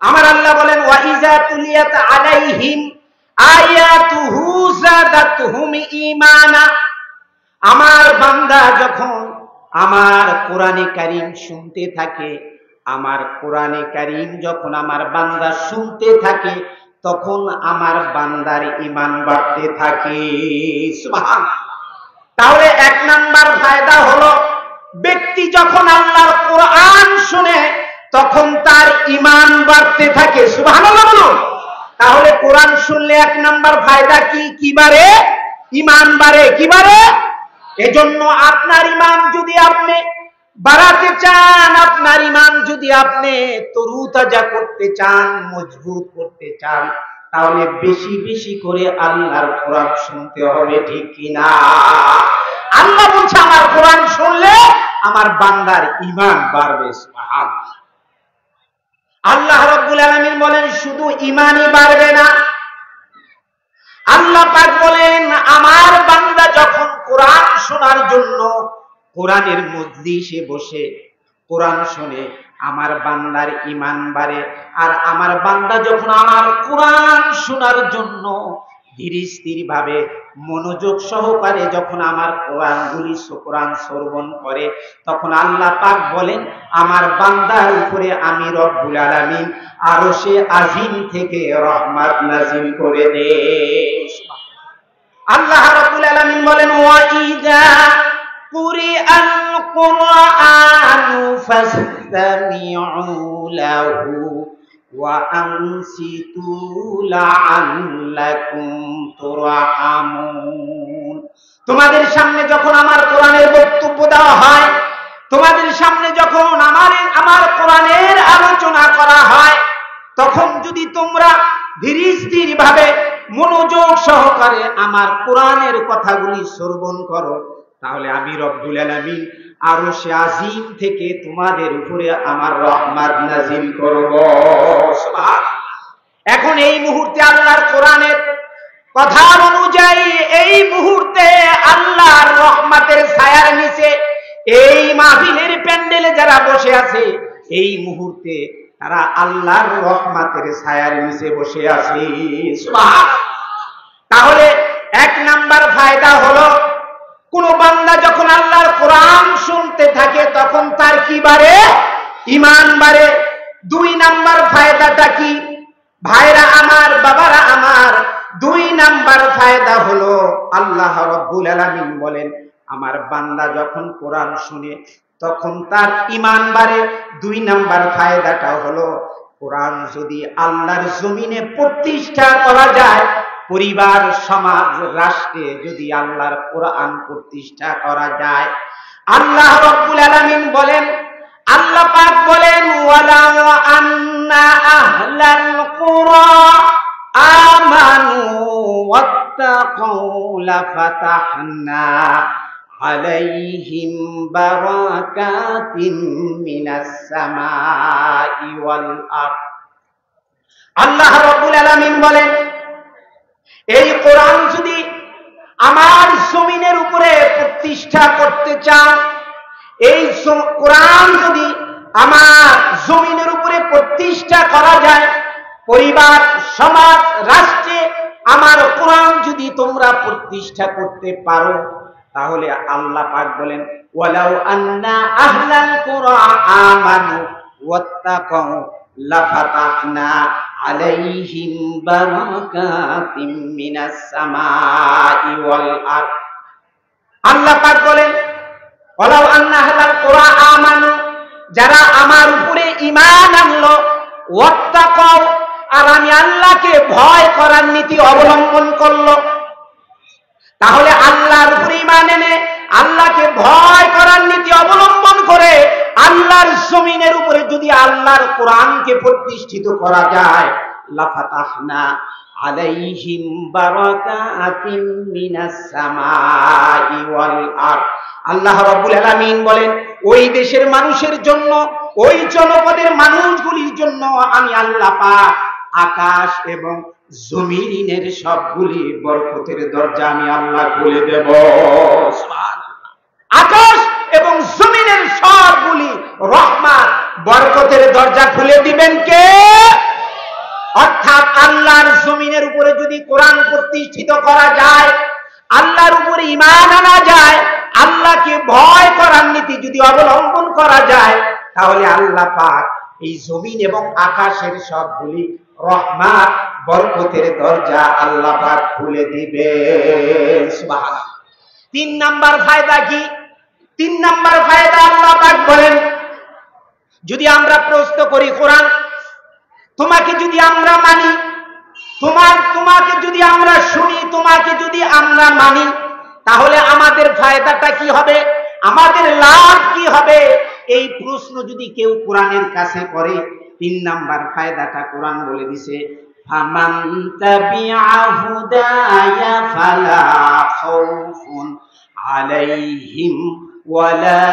আমার আল্লাহ বলেন ওয়া ইযা তুলিয়াত আলাইহিম আয়াতুহু যাদাতহুম ঈমানা। আমার বান্দা যখন আমার কোরআনে কারীম শুনতে থাকে, আমার কোরআনে কারীম যখন আমার বান্দা শুনতে থাকে, তখন আমার বান্দার ঈমান বাড়তে থাকে। সুবহানাল্লাহ। তাহলে এক নাম্বার ফায়দা হলো, ব্যক্তি যখন আল্লাহর কোরআন শুনে তখন তার ঈমান বাড়তে থাকে। সুবহানাল্লাহ বলুন। তাহলে কোরআন শুনলে এক নাম্বার ফায়দা কি বাড়ে? ঈমান বাড়ে। কি বাড়ে? এজন্য আপনার ঈমান যদি আপনি বাড়াতে চান, আপনার ঈমান যদি আপনি তরুতাজা করতে চান, মজবুত করতে চান, তাহলে বেশি বেশি করে আল্লাহর কোরআন শুনতে হবে। ঠিক কিনা? আল্লাহ বলছে আমার কোরআন শুনলে আমার বান্দার ঈমান বাড়বে। সুবহানাল্লাহ। আল্লাহ রাব্বুল আলামিন বলেন শুধু ঈমানই বাড়বে না, আল্লাহ পাক বলেন আমার বান্দা যখন কোরআন শোনার জন্য কোরআনের মজলিসে বসে কোরআন শুনে, আমার বান্দার ঈমান বাড়ে। আর আমার বান্দা যখন আমার কোরআন শোনার জন্য ধীর স্থির ভাবে মনোযোগ সহকারে যখন আমার কোরআন শ্রবণ করে, তখন আল্লাহ পাক বলেন আমার বান্দার উপরে আমি রব্বুল আলামিন আরশে আজিম থেকে রহমত নাযিল করে দেই। আল্লাহ রাব্বুল আলামিন বলেন ওয়া ইযা কুরিআল কুরআনু ফাসতামিউ লাহু ওয়া আনসিতু লাআল্লাকুম তুরহামুন। তোমাদের সামনে যখন আমার কোরআনের বক্তব্য দেওয়া হয়, তোমাদের সামনে যখন আমার কোরআনের আলোচনা করা হয়, তখন যদি তোমরা ধীর স্থির ভাবে মনোযোগ সহকারে আমার কোরআনের কথাগুলি শ্রবণ করো, তাহলে আমি রব্বুল আলামিন আরশে আজিম থেকে তোমাদের উপরে আমার রহমত নাযিল করব। সুবহানাল্লাহ। এখন এই মুহূর্তে আল্লাহর কোরআনের কথা অনুযায়ী এই মুহূর্তে আল্লাহর রহমতের ছায়ার নিচে এই মাহফিলের প্যান্ডেলে যারা বসে আছে, এই মুহূর্তে তারা আল্লাহর রহমতের ছায়ার নিচে বসে আছে। সুবহানাল্লাহ। তাহলে এক নাম্বার ফায়দা হলো, কোন বান্দা যখন আল্লাহর কোরআন শুনতে থাকে তখন তার কি বাড়ে? ঈমান বাড়ে। দুই নাম্বার ফায়দাটা কি ভাইরা আমার, বাবারা আমার? দুই নাম্বার ফায়দা হলো আল্লাহ রাব্বুল আলামিন বলেন আমার বান্দা যখন কোরআন শুনে তখন তার ঈমান বাড়ে। দুই নাম্বার ফায়দাটা হলো কোরআন যদি আল্লাহর জমিনে প্রতিষ্ঠা করা যায়, পরিবার, সমাজ, রাষ্ট্রে যদি আল্লাহর কোরআন প্রতিষ্ঠা করা যায়, আল্লাহ রাব্বুল আলামিন বলেন, আল্লাহ পাক বলেন ওয়ালাউ আন্না আহলাল কুরা আমানু ওয়াত্তাকাউ লাফাতাহনা আলাইহিম বারাকাতিন মিনাস সামাই ওয়াল আরদ। আল্লাহ রাব্বুল আলামিন বলেন এই কোরআন যদি আমার জমিনের উপরে প্রতিষ্ঠা করতে চান, এই কোরআন যদি আমার জমিনের উপরে প্রতিষ্ঠা করা যায়, পরিবার, সমাজ, রাষ্ট্রে আমার কোরআন যদি তোমরা প্রতিষ্ঠা করতে পারো, তাহলে আল্লাহ পাক বলেন ওয়ালাউ আন্না আহলাল কুরা আমানু ওয়াত্তাকাউ লাফাতাহনা আলাইহিম বারাকাতিম মিনাস সামাই ওয়াল আরদ। আল্লাহ পাক বলেন ওয়ালাউ আন্না আহলাল কুরা আমানু, যারা আমার উপরে ঈমান আনলো, ওয়াত্তাকাউ, আর আমি আল্লাহকে ভয় করার নীতি অবলম্বন করলো। তাহলে আল্লাহর উপরে ঈমান এনে আল্লাহকে ভয় করার নীতি অবলম্বন করে আল্লাহর জমিনের উপরে যদি আল্লাহর কোরআনকে প্রতিষ্ঠিত করা যায়, লাফাতাহনা আলাইহিম বারাকাতিম মিনাস সামাই ওয়াল আরদ। আল্লাহ রাব্বুল আলামিন বলেন ওই দেশের মানুষের জন্য, ওই জনপদের মানুষগুলির জন্য আমি আল্লাহ পাক আকাশ এবং জমিনের সবগুলি বরকতের দরজা আমি আল্লাহ খুলে দেব। সুবহানাল্লাহ। আকাশ এবং জমিনের সবগুলি রহমত, বরকতের দরজা খুলে দিবেন কে? আল্লাহর জমিনের উপরে যদি কোরআন প্রতিষ্ঠিত করা যায়, আল্লাহর উপরে ঈমান আনা যায়, আল্লাহকে ভয় করার নীতি যদি অবলম্বন করা যায়, তাহলে আল্লাহ পাক এই জমিন এবং আকাশের সবগুলি রহমত বরকতের দরজা আল্লাহ পাক খুলে দিবে। সুবহানাল্লাহ। 3 নাম্বার ফায়দা কি? 3 নাম্বার ফায়দা আল্লাহ পাক বলেন, যদি আমরা প্রশ্ন করি কোরআন, তোমাকে যদি আমরা মানি, তোমাকে যদি আমরা শুনি, তোমাকে যদি আমরা মানি, তাহলে আমাদের ফায়দাটা কি হবে, আমাদের লাভ কি হবে? এই প্রশ্ন যদি কেউ কোরআনের কাছে করে, 3 নাম্বার ফায়দাটা কোরআন বলে দিছে, ফামান তাবিআ হুদায়া ফালা খাউফুন আলাইহিম ওয়ালা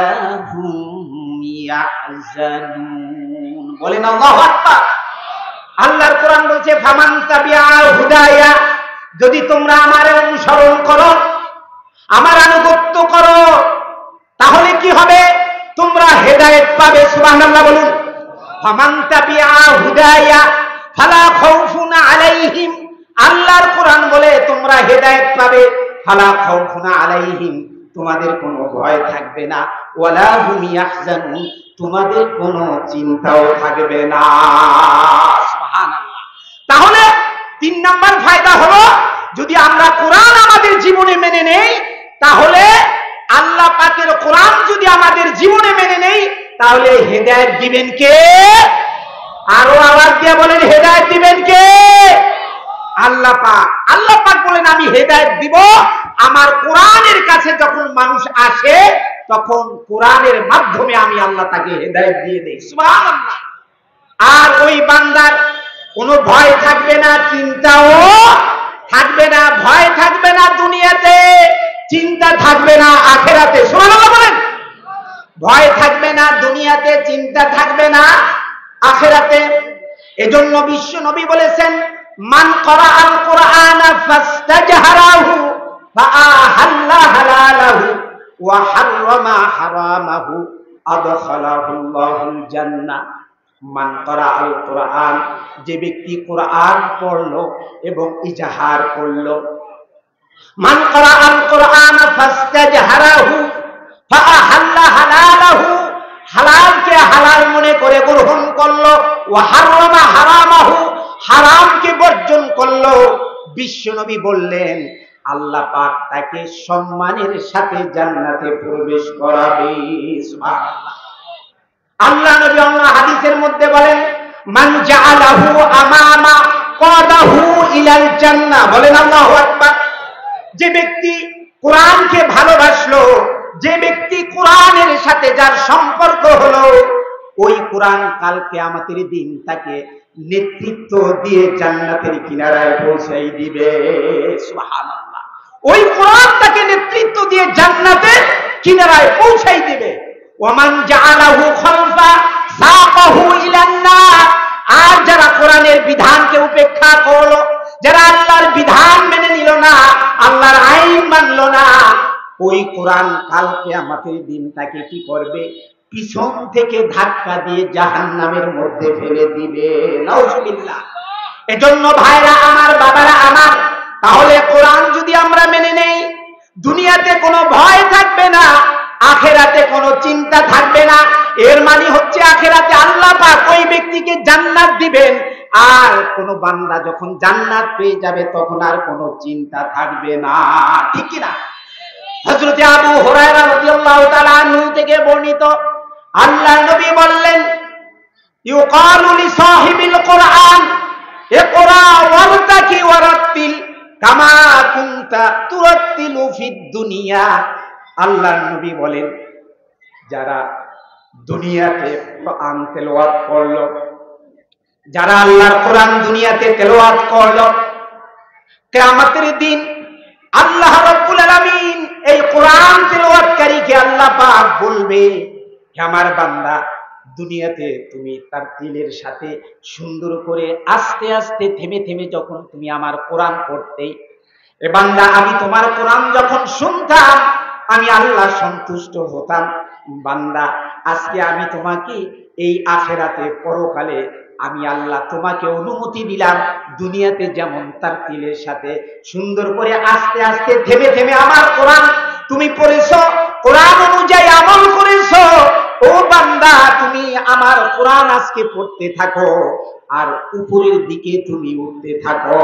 হুম ইয়াহজানুন। বলেন আল্লাহু আকবার। আল্লাহর কোরআন বলছে ফামান তাবিআ হুদায়া, যদি তোমরা আমার অনুসরণ করো, আমার আনুগত্য করো, তাহলে কি হবে? তোমরা হেদায়েত পাবে। সুবহানাল্লাহ বলুন। ফামান তাবিআ হুদায়া ফালা খাউফুন আলাইহিম, আল্লাহর কোরআন বলে তোমরা হেদায়েত পাবে, ফালা খাউফুন আলাইহিম, তোমাদের কোনো ভয় থাকবে না, ওয়ালা হুম ইয়াহজানুন, তোমাদের কোনো চিন্তাও থাকবে না। সুবহানাল্লাহ। তাহলে 3 নাম্বার ফায়দা হলো, যদি আমরা কোরআন আমাদের জীবনে মেনে নেই, তাহলে আল্লাহ পাকের কোরআন যদি আমাদের জীবনে মেনে নেই, তাহলে হেদায়েত দিবেন কে? আরো আওয়াজ দিয়ে বলেন, হেদায়েত দিবেন কে? আল্লাহ পাক। আল্লাহ পাক বলেন আমি হেদায়েত দিব আমার কোরআনের কাছে। যখন মানুষ আসে, তখন কোরআনের মাধ্যমে আমি আল্লাহ তাকে হেদায়েত দিয়ে দেই। সুবহানাল্লাহ। আর ওই বান্দার কোনো ভয় থাকবে না, চিন্তাও থাকবে না। ভয় থাকবে না দুনিয়াতে, চিন্তা থাকবে না আখিরাতে। সুবহানাল্লাহ বলেন। ভয় থাকবে না দুনিয়াতে, চিন্তা থাকবে না আখিরাতে। এজন্য বিশ্ব নবী বলেছেন, মান ক্বারাআল কুরআনা ফাস্তাজহারাহু ফাআহাল্লা হালালাহু ওয়া হাররামা হারামাহু আদখালাহুল্লাহুল জান্নাহ। মান ক্বারাআল কুরআন, যে ব্যক্তি কোরআন পড়লো এবং ইজহার করলো। মান ক্বারাআল কুরআনা ফাস্তাজহারাহু ফাআহাল্লা হালালাহু, হালালকে হালাল মনে করে গ্রহণ করলো, ওয়া হাররামা হারামাহু, হারামকে বর্জন করলো। বিশ্বনবী বললেন আল্লাহ পাক তাকে সম্মানের সাথে জান্নাতে প্রবেশ করাবে। সুবহানাল্লাহ। আল্লাহ নবী অন্য হাদিসের মধ্যে বলেন, মান জাআলাহু আমামা কাদাহু ইলাল জান্নাহ। বলেন আল্লাহু আকবার। যে ব্যক্তি কোরআনকে ভালোবাসলো, যে ব্যক্তি কোরআনের সাথে যার সম্পর্ক হলো, ওই কোরআন কাল কিয়ামতের দিন তাকে নেতৃত্ব দিয়ে জান্নাতের কিনারায় পৌঁছাই দিবে। সুবহানাল্লাহ। ওই কোরআন তাকে নেতৃত্ব দিয়ে জান্নাতের কিনারায় পৌঁছাই দিবে। ওয়ামান জাআলাহু খালফা সাকাহু ইলান নার, আর যারা কোরআনের বিধানকে উপেক্ষা করলো, যারা আল্লাহর বিধান মেনে নিল না, আল্লাহর আইন মানলো না, ওই কোরআন কাল কিয়ামতের দিন তাকে কি করবে? পিছন থেকে ধাক্কা দিয়ে জাহান্নামের মধ্যে ফেলে দিবে। নাউজুবিল্লাহ। এজন্য ভাইরা আমার, বাবারা আমার, তাহলে কোরআন যদি আমরা মেনে নেই, দুনিয়াতে কোনো ভয় থাকবে না, আখিরাতে কোনো চিন্তা থাকবে না। এর মানে হচ্ছে আখিরাতে আল্লাহ পাক ওই ব্যক্তিকে জান্নাত দিবেন, আর কোন বান্দা যখন জান্নাত পেয়ে যাবে তখন আর কোনো চিন্তা থাকবে না। ঠিক কি না? হযরত আবু হুরায়রা রাদিয়াল্লাহু তাআলা আনহু থেকে বর্ণিত, আল্লাহ নবী বললেন, ইউকালু লি সাহিবিল কুরআন ইকরা ওয়ারতাকি ওয়ারাত্তিল কামা কুনতা তুরাত্তিলু ফিদ দুনিয়া। আল্লাহ নবী বলেন, যারা দুনিয়াতে কোরআন তেলাওয়াত করলো, যারা আল্লাহর কোরআন দুনিয়াতে তেলাওয়াত করলো, কিয়ামতের দিন আল্লাহ রাব্বুল আলামিন এই কোরআন তেলাওয়াতকারীকে আল্লাহ পাক বলবে, হে আমার বান্দা, দুনিয়াতে তুমি তারতিলের সাথে সুন্দর করে আস্তে আস্তে থেমে থেমে যখন তুমি আমার কোরআন পড়তে, এ বান্দা আমি তোমার কোরআন যখন শুনতাম আমি আল্লাহ সন্তুষ্ট হতাম। বান্দা আজকে আমি তোমাকে এই আখিরাতে পরকালে আমি আল্লাহ তোমাকে অনুমতি দিলাম দুনিয়াতে যেমন তারতিলের সাথে সুন্দর করে আস্তে আস্তে থেমে থেমে আমার কোরআন তুমি পড়েছো, কোরআন অনুযায়ী আমল করেছো, ও বান্দা তুমি আমার কোরআন আজকে পড়তে থাকো আর উপরের দিকে তুমি উঠতে থাকো।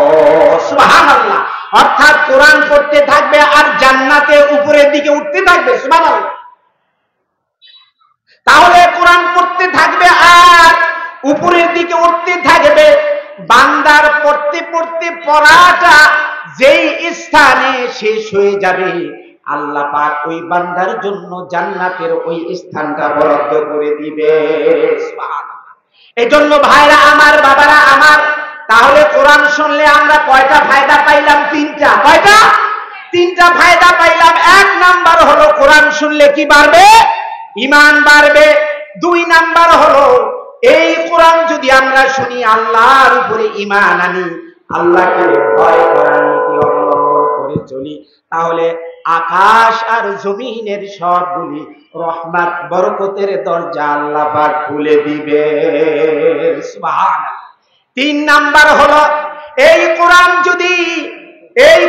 সুবহানাল্লাহ। অর্থাৎ কোরআন পড়তে থাকবে আর জান্নাতে উপরের দিকে উঠতে থাকবে। সুবহানাল্লাহ। তাহলে কোরআন পড়তে থাকবে আর উপরের দিকে উঠতে থাকবে। বান্দার পড়তে পড়তে পড়াটা যেই স্থানে শেষ হয়ে যাবে আল্লাহ পাক ওই বান্দার জন্য জান্নাতের ওই স্থানটা বরাদ্দ করে দিবে। সুবহানাল্লাহ। এজন্য ভাইরা আমার, বাবারা আমার, তাহলে কোরআন শুনলে আমরা কয়টা ফায়দা পাইলাম? তিনটা। কয়টা? তিনটা ফায়দা পাইলাম। এক নাম্বার হলো কোরআন শুনলে কি বাড়বে? ঈমান বাড়বে। দুই নাম্বার হলো এই কোরআন যদি আমরা শুনি আল্লাহর উপরে ঈমান আনি, আল্লাহকে ভয় করার নীতি অবলম্বন করে চলি, তাহলে আকাশ আর জমিনের সবগুলি রহমত বরকতের দরজা আল্লাহ পাক খুলে দিবে। সুবহানাল্লাহ। তিন নাম্বার হলো এই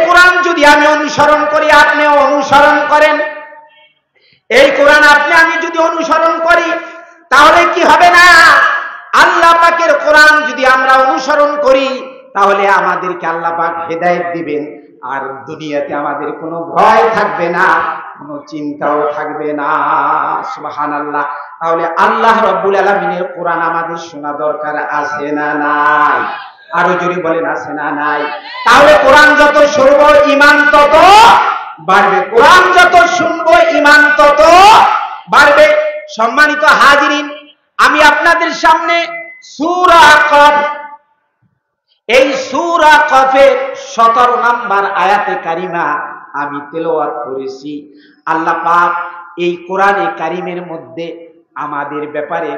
কোরআন যদি আমি অনুসরণ করি, আপনিও অনুসরণ করেন, এই কোরআন আপনি আমি যদি অনুসরণ করি তাহলে কি হবে না? আল্লাহ পাকের কোরআন যদি আমরা অনুসরণ করি তাহলে আমাদেরকে আল্লাহ পাক হেদায়েত দিবেন আর দুনিয়াতে আমাদের কোনো ভয় থাকবে না, কোনো চিন্তাও থাকবে না। সুবহানাল্লাহ। তাহলে আল্লাহ রাব্বুল আলামিনের কোরআন আমাদের শোনা দরকার আছে না নাই? আরো জোরে বলেন আছে না নাই? তাহলে কোরআন যত শুনবো ঈমান তত বাড়বে। কোরআন যত শুনবো ঈমান তত বাড়বে। সম্মানিত হাজিরিন, আমি আপনাদের সামনে সূরা কফ, এই সূরা কফের 17 নম্বর আয়াতে কারিমা আমি তেলাওয়াত করেছি। আল্লাহ পাক এই কোরআনে কারিমের মধ্যে আমাদের ব্যাপারে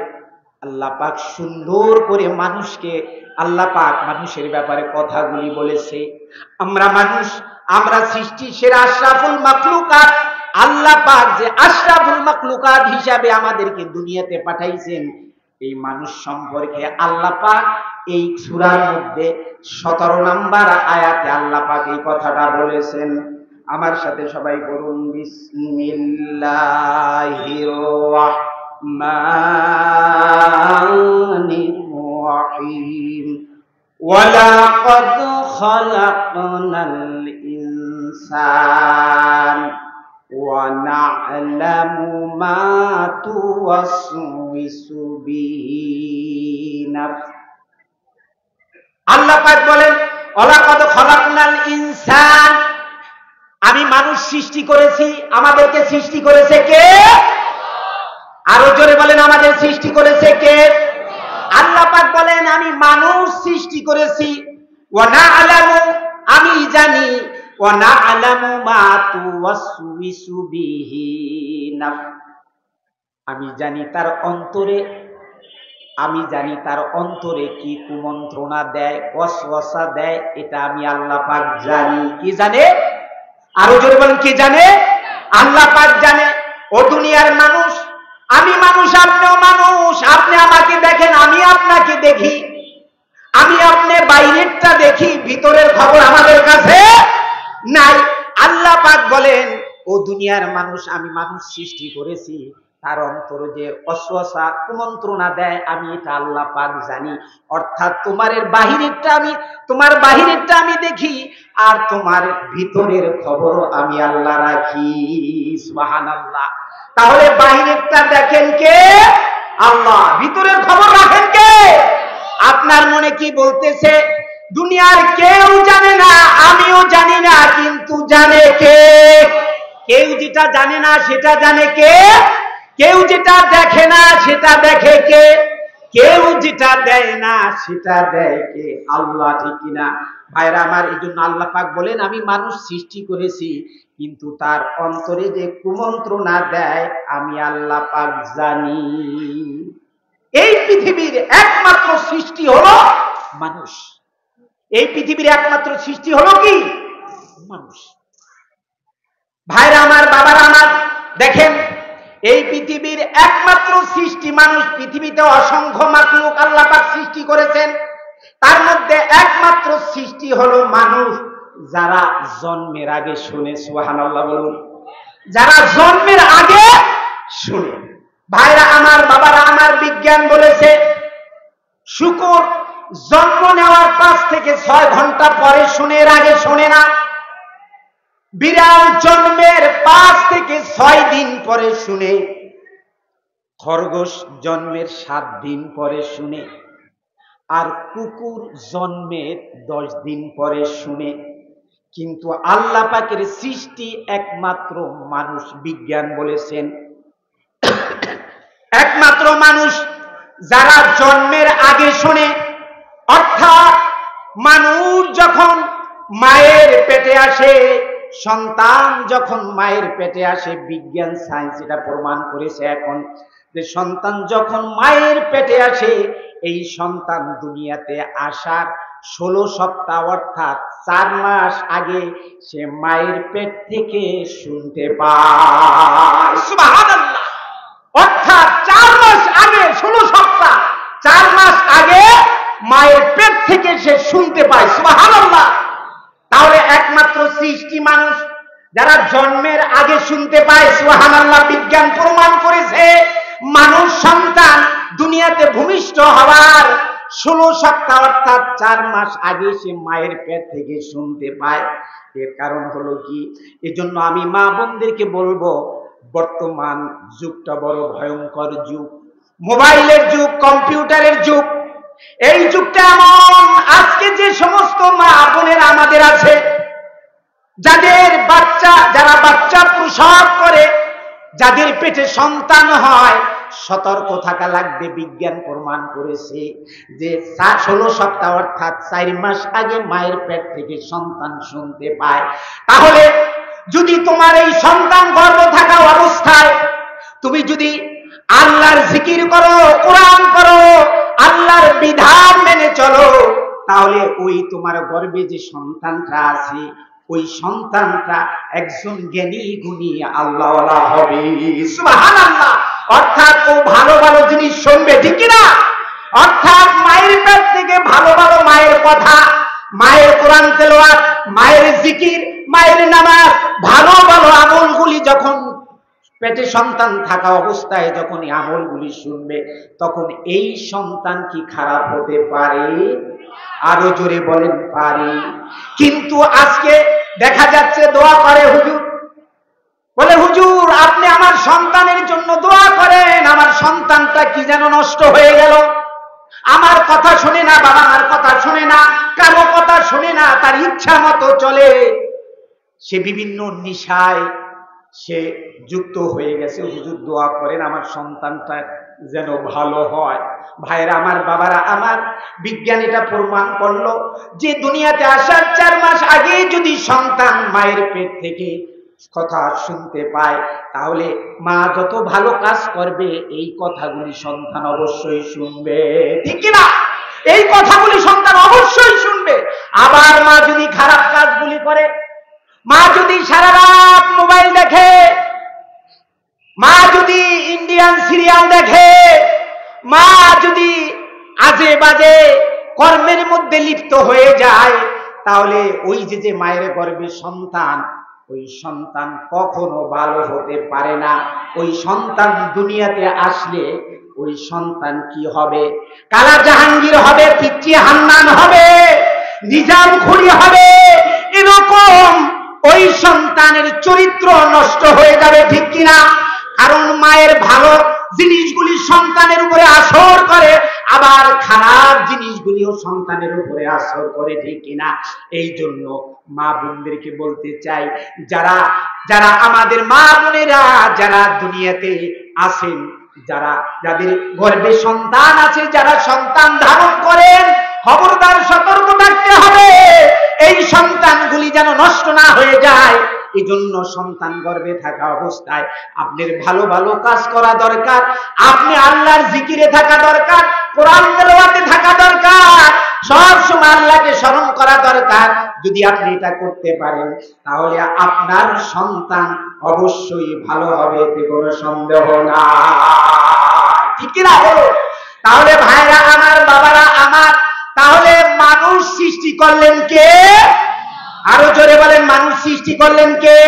আল্লাহ পাক সুন্দর করে আল্লাহ পাক মানুষের ব্যাপারে কথাগুলি বলেছে। আমরা মানুষ, আমরা সৃষ্টি সেরা আশরাফুল মাখলুকাত। আল্লাহ পাক যে আশরাফুল মাখলুকাত হিসাবে আমাদেরকে দুনিয়াতে পাঠাইছেন, এই মানুষ সম্পর্কে আল্লাহ পাক এই সূরার মধ্যে 17 নম্বর আয়াতে আল্লাহ পাক এই কথাটা বলেছেন। আমার সাথে সবাই বলুন, বিসমিল্লাহির রাহমানির রাহিম। ওয়ালাকাদ খালাকনাল ইনসান ওয়া না'লামু মা তুওয়াসওয়িসু বিহি নাফসুহু। আল্লাহ পাক বলেন, ওয়ালাকাদ খালাকনাল ইনসান, আমি মানুষ সৃষ্টি করেছি। আমাদেরকে সৃষ্টি করেছে কে? আরো জোরে বলেন, আমাদের সৃষ্টি করেছে কে? আল্লাহ পাক বলেন আমি মানুষ সৃষ্টি করেছি। ওয়া না'লামু, আমি জানি, ওয়া না'লামু মা তুওয়াসওয়িসু বিহি নাফসুহু, আমি জানি তার অন্তরে কি কুমন্ত্রণা দেয়, ওয়াসওয়াসা দেয়, এটা আমি আল্লাহ পাক জানি। কি জানে? আরো জোরে বলেন, কি জানে? আল্লাহ পাক জানে। ও দুনিয়ার মানুষ, আমি মানুষ, আপনিও মানুষ। আপনি আমাকে দেখেন, আমি আপনাকে দেখি। আমি আপনি বাইরেরটা দেখি, ভিতরের খবর আমাদের কাছে নাই। আল্লাহ পাক বলেন, ও দুনিয়ার মানুষ, আমি মানুষ সৃষ্টি করেছি, তার অন্তরে যে ওয়াসওয়াসা কুমন্ত্রণা দেয় আমি এটা আল্লাহ পাক জানি। অর্থাৎ তোমার বাহিরেরটা আমি দেখি আর তোমার ভিতরের খবর আমি আল্লাহ রাখি। সুবহানাল্লাহ। তাহলে বাহিরেরটা দেখেন কে? আল্লাহ। ভিতরের খবর রাখেন কে? আপনার মনে কি বলতেছে দুনিয়ার কেউ জানে না, আমিও জানি না, কিন্তু জানে কে? কেউ যেটা জানে না সেটা জানে কে? কেউ যেটা দেখে না সেটা দেখে কে? কেউ যেটা দেয় না সেটা দেয় কে? আল্লাহ। ঠিক কিনা ভাইরা আমার? এই জন্য আল্লাহ পাক বলেন আমি মানুষ সৃষ্টি করেছি, কিন্তু তার অন্তরে যে কুমন্ত্রণা দেয় আমি আল্লাহ পাক জানি। এই পৃথিবীর একমাত্র সৃষ্টি হলো মানুষ। এই পৃথিবীর একমাত্র সৃষ্টি হলো কি? মানুষ। ভাইরা আমার, বাবারা আমার, দেখেন এই পৃথিবীর একমাত্র সৃষ্টি মানুষ। পৃথিবীতে অসংখ্য মাখলুক আল্লাহ পাক সৃষ্টি করেছেন, তার মধ্যে একমাত্র সৃষ্টি হলো মানুষ, যারা জন্মের আগে শুনে। সুবহানাল্লাহ বলুন। যারা জন্মের আগে শুনে। ভাইরা আমার, বাবারা আমার, বিজ্ঞান বলেছে শুকর জন্ম নেওয়ার 5 থেকে 6 ঘন্টা পরে শুনে, এর আগে শোনে না। বিড়াল জন্মের 5 থেকে 6 দিন পরে শুনে। খরগোশ জন্মের 7 দিন পরে শুনে। আর কুকুর জন্মের 10 দিন পরে শুনে। কিন্তু আল্লাহ পাকের সৃষ্টি একমাত্র মানুষ। বিজ্ঞান বলেছেন একমাত্র মানুষ যারা জন্মের আগে শোনে। অর্থাৎ মানুষ যখন মায়ের পেটে আসে, সন্তান যখন মায়ের পেটে আসে, বিজ্ঞান সায়েন্স এটা প্রমাণ করেছে এখন, যে সন্তান যখন মায়ের পেটে আসে, এই সন্তান দুনিয়াতে আসার 16 সপ্তাহ অর্থাৎ 4 মাস আগে সে মায়ের পেট থেকে শুনতে পায়। সুবহানাল্লাহ। অর্থাৎ 4 মাস আগে, 16 সপ্তাহ, 4 মাস আগে মায়ের পেট থেকে সে শুনতে পায়। সুবহানাল্লাহ। তাহলে একমাত্র সৃষ্টি মানুষ, যারা জন্মের আগে শুনতে পায়। সুবহানাল্লাহ। বিজ্ঞান প্রমাণ করেছে মানুষ সন্তান দুনিয়াতে ভূমিষ্ঠ হওয়ার 16 সপ্তাহ অর্থাৎ 4 মাস আগে সে মায়ের পেট থেকে শুনতে পায়। এর কারণ হলো কি? এজন্য আমি মা বোনদেরকে বলবো, বর্তমান যুগটা বড় ভয়ঙ্কর যুগ, মোবাইলের যুগ, কম্পিউটারের যুগ। এই যুগটা এমন, আজকে যে সমস্ত মা বোনেরা আমাদের আছে, যাদের বাচ্চা, যারা বাচ্চা প্রসব করে, যাদের পেটে সন্তান হয়, সতর্ক থাকা লাগবে। বিজ্ঞান প্রমাণ করেছে যে 16 সপ্তাহ অর্থাৎ 4 মাস আগে মায়ের পেট থেকে সন্তান শুনতে পায়। তাহলে যদি তোমার এই সন্তান গর্ভ থাকা অবস্থায় তুমি যদি আল্লাহর জিকির করো, কোরআন করো, আল্লাহর বিধান মেনে চলো, তাহলে ওই তোমার গর্ভে যে সন্তানটা আছে, ওই সন্তানটা একজন জ্ঞানী গুণী আল্লাহওয়ালা হবে। সুবহানাল্লাহ। অর্থাৎ ও ভালো ভালো জিনিস শুনবে, ঠিক কিনা? অর্থাৎ মায়ের পেট থেকে ভালো ভালো মায়ের কথা, মায়ের কোরআন তেলাওয়াত, মায়ের জিকির, মায়ের নামাজ, ভালো ভালো আমলগুলি যখন পেটে সন্তান থাকা অবস্থায় যখন এই আমলগুলি শুনবে, তখন এই সন্তান কি খারাপ হতে পারে? আরো জোরে বলেন, পারে। কিন্তু আজকে দেখা যাচ্ছে দোয়া করে হুজুর, বলে হুজুর আপনি আমার সন্তানের জন্য দোয়া করেন, আমার সন্তানটা কি যেন নষ্ট হয়ে গেল, আমার কথা শুনে না, বাবা মার কথা শুনে না, কারো কথা শুনে না, তার ইচ্ছা মতো চলে, সে বিভিন্ন নেশায় সে যুক্ত হয়ে গেছে, হুজুর দোয়া করেন আমার সন্তানটা যেন ভালো হয়। ভাইরা আমার, বাবারা আমার, বিজ্ঞান এটা প্রমাণ করলো যে দুনিয়াতে আসার 4 মাস আগে যদি সন্তান মায়ের পেট থেকে কথা শুনতে পায়, তাহলে মা যত ভালো কাজ করবে এই কথাগুলি সন্তান অবশ্যই শুনবে, ঠিক কিনা? এই কথাগুলি সন্তান অবশ্যই শুনবে। আবার মা যদি খারাপ কাজগুলি করে, মা যদি সারা রাত মোবাইল দেখে, মা যদি ইন্ডিয়ান সিরিয়াল দেখে, মা যদি আজে বাজে কর্মের মধ্যে লিপ্ত হয়ে যায়, তাহলে ওই যে মায়ের গর্ভে সন্তান, ওই সন্তান কখনো ভালো হতে পারে না। ওই সন্তান দুনিয়াতে আসলে ওই সন্তান কি হবে? কালা জাহাঙ্গীর হবে, পিচ্চি হান্নান হবে, নিজাম খুরি হবে। এরকম ওই সন্তানের চরিত্র নষ্ট হয়ে যাবে, ঠিক কিনা? কারণ মায়ের ভালো জিনিসগুলি সন্তানের উপরে আসর করে, আবার খারাপ জিনিসগুলিও সন্তানের উপরে আসর করে, ঠিক কিনা? এই জন্য মা বোনদেরকে বলতে চাই, যারা যারা আমাদের মা বোনেরা যারা দুনিয়াতে আছেন, যাদের গর্ভে সন্তান আছে, যারা সন্তান ধারণ করেন, খবরদার সতর্ক থাকতে হবে এই সন্তানগুলি যেন নষ্ট না হয়ে যায়। এই জন্য সন্তান গর্ভে থাকা অবস্থায় আপনার ভালো ভালো কাজ করা দরকার, আপনি আল্লাহর জিকিরে থাকা দরকার, কোরআন তেলাওয়াতে থাকা দরকার, সব সময় আল্লাহকে স্মরণ করা দরকার। যদি আপনি এটা করতে পারেন তাহলে আপনার সন্তান অবশ্যই ভালো হবে, এতে কোনো সন্দেহ না, ঠিক কি না বলো? তাহলে ভাইরা আমার, বাবারা আমার, তাহলে মানুষ সৃষ্টি করলেন কে? আরো জোরে বলেন, মানুষ সৃষ্টি করলেন কে?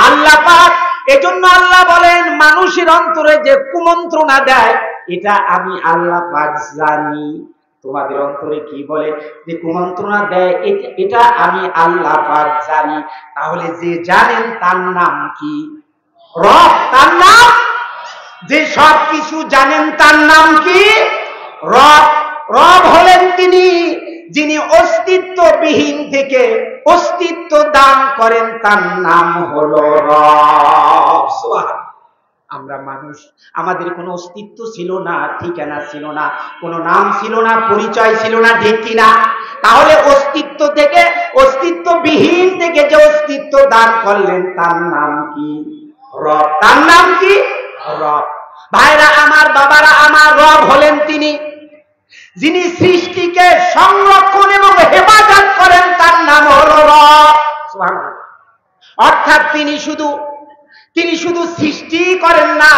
আল্লাহ পাক। এজন্য আল্লাহ বলেন মানুষের অন্তরে যে কুমন্ত্রণা দেয় এটা আমি আল্লাহ পাক জানি। তোমাদের অন্তরে কি বলে যে কুমন্ত্রণা দেয় এটা আমি আল্লাহ পাক জানি। তাহলে যে জানেন তার নাম কি? রব। তার নাম, যে সব কিছু জানেন তার নাম কি? রব। রব হলেন তিনি যিনি অস্তিত্ববিহীন থেকে অস্তিত্ব দান করেন, তার নাম হলো রব। সুবহানাল্লাহ। আমরা মানুষ, আমাদের কোনো অস্তিত্ব ছিল না, ঠিকানা ছিল না, কোনো নাম ছিল না, পরিচয় ছিল না, ঠিক কিনা? তাহলে অস্তিত্ব থেকে, অস্তিত্ববিহীন থেকে যে অস্তিত্ব দান করলেন তার নাম কি? রব। তার নাম কি? রব। ভাইরা আমার, বাবারা আমার, রব হলেন তিনি যিনি সৃষ্টিকে সংরক্ষণ এবং হেফাজত করেন, তার নাম হলো রব। সুবহানাল্লাহ। অর্থাৎ তিনি শুধু সৃষ্টি করেন না,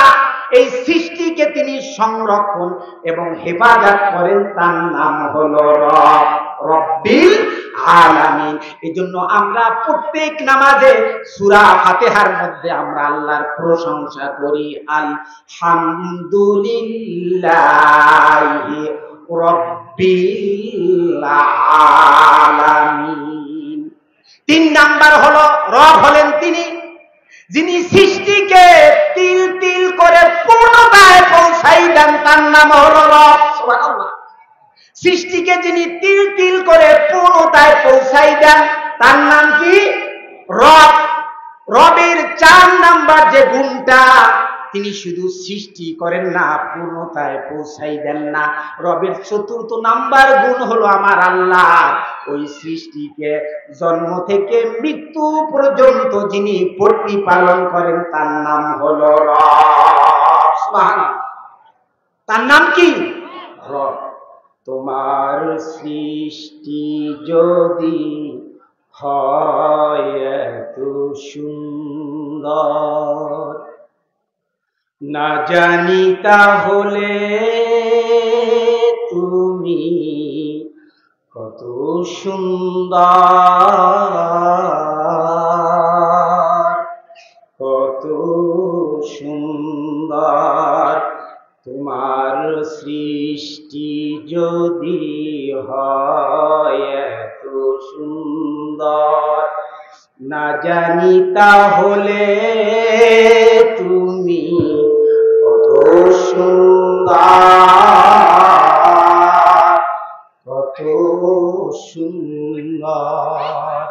এই সৃষ্টিকে তিনি সংরক্ষণ এবং হেফাজত করেন, তার নাম হলো রব, রব্বিল আলামিন। এজন্য আমরা প্রত্যেক নামাজে সূরা ফাতিহার মধ্যে আমরা আল্লাহর প্রশংসা করি, আলহামদুলিল্লাহি রব্বিল আলামিন। 3 নাম্বার হলো রব হলেন তিনি যিনি সৃষ্টিকে তিল তিল করে পূর্ণতায় পৌঁছাই দেন, তার নাম হলো রব। সুবহানাল্লাহ। সৃষ্টিকে যিনি তিল তিল করে পূর্ণতায় পৌঁছাই দেন তার নাম কি? রব। রবের 4 নাম্বার যে গুণটা, তিনি শুধু সৃষ্টি করেন না, পূর্ণতায় পৌঁছাই দেন না। রবের 4র্থ নাম্বার গুণ হলো আমার আল্লাহ ওই সৃষ্টিকে জন্ম থেকে মৃত্যু পর্যন্ত যিনি প্রতিপালন করেন, তার নাম হলো রব। সুবহানাল্লাহ। তার নাম কি? রব। তোমার সৃষ্টি যদি হয় এত সুন্দর, না জানি তাহলে তুমি কত সুন্দর, কত সুন্দর। তোমার সৃষ্টি যদি হয় এত সুন্দর, না জানি তাহলে তুমি কত সুন্দর, কত সুন্দর।